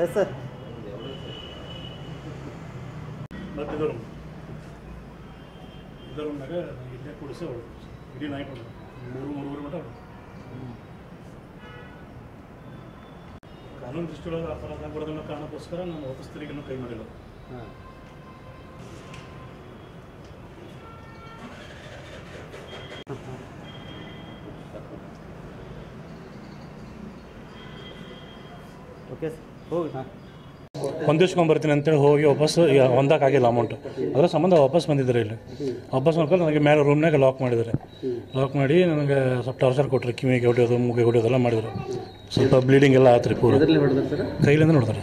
Yes sir. ಮತ್ತು ಇದರೊಂದಾಗ ಇಲ್ಲೇ ಕೂಡಿಸಿ ಹೊಡೆದು ಇಡೀ ನೈಟ್ ಹೊಡೆದು 3-3:30 ಮಟ್ಟ ಹೊಡೆದು. ಕಾನೂನು ದೃಷ್ಟಿಯೊಳಗೆ ಅಪರಾಧ ಆಗ್ಬಾರ್ದನ್ನೋ ಕಾರಣಕ್ಕೋಸ್ಕರ ನಾನು ವಾಪಸ್ಸರಿಗೂ ಕೈ ಮಾಡಿಲ್ಲ. ಹಾಂ ಓಕೆ ಸರ್ ಹೋಗಿ. ಹಾಂ ಹೊಂದಿಸ್ಕೊಂಬರ್ತೀನಿ ಅಂತೇಳಿ ಹೋಗಿ ವಾಪಸ್ ಹೊಂದಕ್ಕಾಗಿಲ್ಲ ಅಮೌಂಟು. ಅದರ ಸಂಬಂಧ ವಾಪಸ್ ಬಂದಿದ್ದಾರೆ. ಇಲ್ಲಿ ವಾಪಸ್ ಮಾಡ್ಕೊಂಡು ನನಗೆ ಮೇಲೆ ರೂಮ್ನಾಗ ಲಾಕ್ ಮಾಡಿದ್ದಾರೆ. ಲಾಕ್ ಮಾಡಿ ನನಗೆ ಸ್ವಲ್ಪ ಟಾರ್ಚರ್ ಕೊಟ್ಟರು. ಕಿವಿಗೆ ಹೊಡೆಯೋದು, ಮೂಗಿಗೆ ಹೊಡೆಯೋದೆಲ್ಲ ಮಾಡಿದ್ರು. ಸ್ವಲ್ಪ ಬ್ಲೀಡಿಂಗ್ ಎಲ್ಲ ಆತ್ರಿ ಪೂರ. ಕೈಲಿಂದ ನೋಡಿದ್ರೆ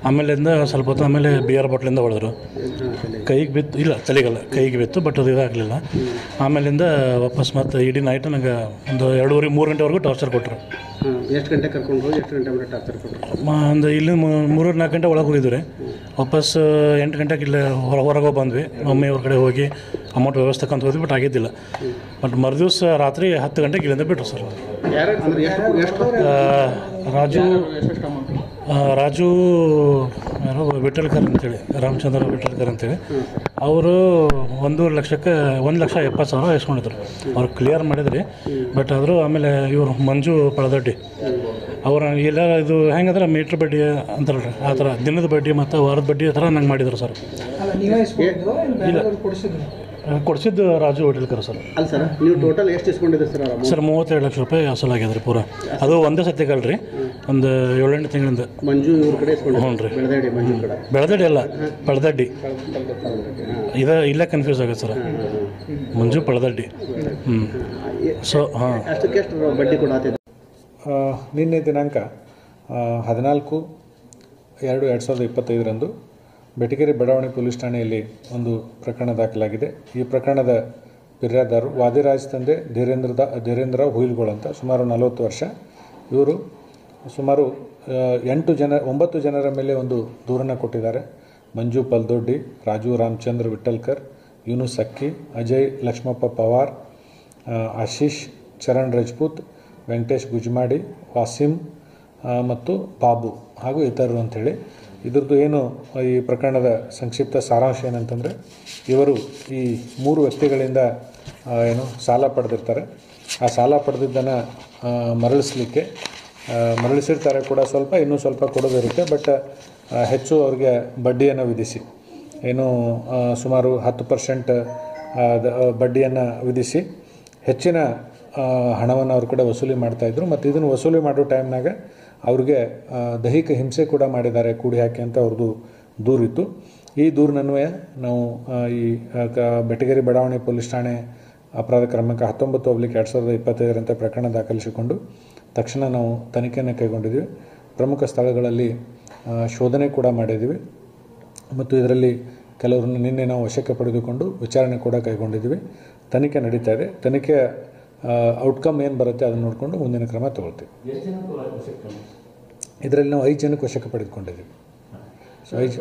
ಆಮೇಲಿಂದ ಸ್ವಲ್ಪ ಹೊತ್ತು ಆಮೇಲೆ ಬಿಯರ್ ಬಾಟ್ಲಿಂದ ಹೊಡೆದ್ರು. ಕೈಗೆ ಬಿತ್ತು, ಇಲ್ಲ ತಲೆಗಲ್ಲ, ಕೈಗೆ ಬಿತ್ತು, ಬಟ್ ಅದು ಇದಾಗಲಿಲ್ಲ. ಆಮೇಲಿಂದ ವಾಪಸ್ ಮತ್ತು ಇಡೀ ನೈಟ್ ನನಗೆ ಒಂದು 2-3 ಗಂಟೆವರೆಗೂ ಟಾರ್ಚರ್ ಕೊಟ್ಟರು. ಎಷ್ಟು ಗಂಟೆ ಕರ್ಕೊಂಡು ಹೋಗಿ ಎಷ್ಟು ಗಂಟೆ ಮೇಲೆ ಟಾರ್ಚರ್ ಕೊಟ್ಟರು? ಒಂದು ಇಲ್ಲಿ 3-4 ಗಂಟೆ ಒಳಗೆ ಹೋಗಿದ್ವಿ. ವಾಪಸ್ 8 ಗಂಟೆಗೆ ಇಲ್ಲೇ ಹೊರಗೆ ಬಂದ್ವಿ. ಮಮ್ಮಿ ಅವ್ರ ಕಡೆ ಹೋಗಿ ಅಮೌಂಟ್ ವ್ಯವಸ್ಥೆಕಂತ ಹೋದ್ವಿ, ಬಟ್ ಆಗಿದ್ದಿಲ್ಲ. ಬಟ್ ಮರುದಿವ್ಸ ರಾತ್ರಿ 10 ಗಂಟೆಗೆ ಇಲ್ಲಿಂದ ಬಿಟ್ಟರು ಸರ್. ರಾಜು ಯಾರೋ ವಿಠಲ್ಕರ್ ಅಂತೇಳಿ, ರಾಮಚಂದ್ರ ವಿಠಲ್ಕರ್ ಅಂತೇಳಿ, ಅವರು 1,70,000 ಇಸ್ಕೊಂಡಿದ್ರು. ಅವ್ರು ಕ್ಲಿಯರ್ ಮಾಡಿದ್ರಿ. ಬಟ್ ಆದರೂ ಆಮೇಲೆ ಇವರು ಮಂಜು ಪಳದಡ್ಡಿ ಅವ್ರು ಎಲ್ಲ ಇದು ಹೆಂಗಂದ್ರೆ ಮೀಟ್ರ್ ಬಡ್ಡಿ ಅಂತಾರಲ್ರಿ, ಆ ಥರ ದಿನದ ಬಡ್ಡಿ ಮತ್ತು ವಾರದ ಬಡ್ಡಿ ಆ ಥರ ನಂಗೆ ಮಾಡಿದ್ರು ಸರ್. ಇಲ್ಲ ಕೊಡಿಸಿದ್ದು ರಾಜು ಹೋಟೆಲ್ಕರ್ ಸರ್. ಅಲ್ಲ ಸರ್, ನೀವು ಟೋಟಲ್ ಎಷ್ಟು ಇಸ್ಕೊಂಡಿದ್ದೀರಿ ಸರ್? ಸರ್ 32 ಲಕ್ಷ ರೂಪಾಯಿ ಅಸಲಾಗ್ಯದ ರೀ ಪೂರ. ಅದು ಒಂದೇ ಸತ್ಯಗಲ್ರಿ, ಒಂದು 7-8 ತಿಂಗಳಿಂದ. ಮಂಜು ಇವ್ರ ಕಡೆ ಹ್ಞೂ ರೀ. ಮಂಜು ಕಡೆ ಬೆಳದಡ್ಡಿ ಅಲ್ಲ, ಪಳದಡ್ಡಿ. ಇಲ್ಲೇ ಕನ್ಫ್ಯೂಸ್ ಆಗುತ್ತೆ ಸರ್. ಮಂಜು ಪಳದಡ್ಡಿ. ಸೊ ಹಾಂ, ಅಷ್ಟಕ್ಕೆ ಎಷ್ಟು ಬಡ್ಡಿ ಕೊಡಾತಿದೆ? ನಿನ್ನೆ ದಿನಾಂಕ 14/2/2025 ಬೆಟಗೇರಿ ಬಡಾವಣೆ ಪೊಲೀಸ್ ಠಾಣೆಯಲ್ಲಿ ಒಂದು ಪ್ರಕರಣ ದಾಖಲಾಗಿದೆ. ಈ ಪ್ರಕರಣದ ಫಿರ್ಯಾದಿದಾರರು ವಾದಿರಾಜ್ ತಂದೆ ಧೀರೇಂದ್ರ ಹುಯಿಲ್ಗೋಳ್ ಅಂತ, ಸುಮಾರು 40 ವರ್ಷ. ಇವರು ಸುಮಾರು 9 ಜನರ ಮೇಲೆ ಒಂದು ದೂರನ್ನು ಕೊಟ್ಟಿದ್ದಾರೆ. ಮಂಜು ಪಲ್ದೊಡ್ಡಿ, ರಾಜು ರಾಮಚಂದ್ರ ವಿಠಲ್ಕರ್, ಯೂನುಸ್ ಅಕ್ಕಿ, ಅಜಯ್ ಲಕ್ಷ್ಮಪ್ಪ ಪವಾರ್, ಆಶೀಶ್ ಚರಣ್ ರಜಪೂತ್, ವೆಂಕಟೇಶ್ ಗುಜ್ಮಾಡಿ, ವಾಸಿಮ್ ಮತ್ತು ಬಾಬು ಹಾಗೂ ಇತರರು ಅಂಥೇಳಿ. ಇದ್ರದ್ದು ಏನು ಈ ಪ್ರಕರಣದ ಸಂಕ್ಷಿಪ್ತ ಸಾರಾಂಶ ಏನಂತಂದರೆ, ಇವರು ಈ 3 ವ್ಯಕ್ತಿಗಳಿಂದ ಸಾಲ ಪಡೆದಿರ್ತಾರೆ. ಆ ಸಾಲ ಪಡೆದಿದ್ದನ್ನು ಮರಳಿಸಿರ್ತಾರೆ ಕೂಡ. ಇನ್ನೂ ಸ್ವಲ್ಪ ಕೊಡೋದಿರುತ್ತೆ. ಬಟ್ ಹೆಚ್ಚು ಅವ್ರಿಗೆ ಬಡ್ಡಿಯನ್ನು ವಿಧಿಸಿ, ಸುಮಾರು 10% ಬಡ್ಡಿಯನ್ನು ವಿಧಿಸಿ ಹೆಚ್ಚಿನ ಹಣವನ್ನು ಅವ್ರ ಕಡೆ ವಸೂಲಿ ಮಾಡ್ತಾಯಿದ್ರು. ಮತ್ತು ಇದನ್ನು ವಸೂಲಿ ಮಾಡೋ ಟೈಮ್ನಾಗ ಅವ್ರಿಗೆ ದೈಹಿಕ ಹಿಂಸೆ ಕೂಡ ಮಾಡಿದ್ದಾರೆ, ಕೂಡಿ ಹಾಕಿ ಅಂತ ಅವ್ರದ್ದು ದೂರಿತ್ತು. ಈ ದೂರಿನನ್ವಯ ನಾವು ಈ ಬೆಟಗೇರಿ ಬಡಾವಣೆ ಪೊಲೀಸ್ ಠಾಣೆ ಅಪರಾಧ ಕ್ರಮಾಂಕ 19/2025 ಪ್ರಕರಣ ದಾಖಲಿಸಿಕೊಂಡು ತಕ್ಷಣ ನಾವು ತನಿಖೆಯನ್ನು ಕೈಗೊಂಡಿದ್ವಿ. ಪ್ರಮುಖ ಸ್ಥಳಗಳಲ್ಲಿ ಶೋಧನೆ ಕೂಡ ಮಾಡಿದ್ವಿ ಮತ್ತು ಇದರಲ್ಲಿ ಕೆಲವರನ್ನು ನಿನ್ನೆ ನಾವು ವಶಕ್ಕೆ ಪಡೆದುಕೊಂಡು ವಿಚಾರಣೆ ಕೂಡ ಕೈಗೊಂಡಿದ್ವಿ. ತನಿಖೆ ನಡೀತಾ ಇದೆ. ತನಿಖೆ ಔಟ್ಕಮ್ ಏನು ಬರುತ್ತೆ ಅದನ್ನು ನೋಡಿಕೊಂಡು ಮುಂದಿನ ಕ್ರಮ ತಗೊಳ್ತೀವಿ. ಇದರಲ್ಲಿ ನಾವು 5 ಜನಕ್ಕೆ ವಶಕ್ಕೆ ಪಡೆದುಕೊಂಡಿದ್ದೀವಿ. ಸೊ 5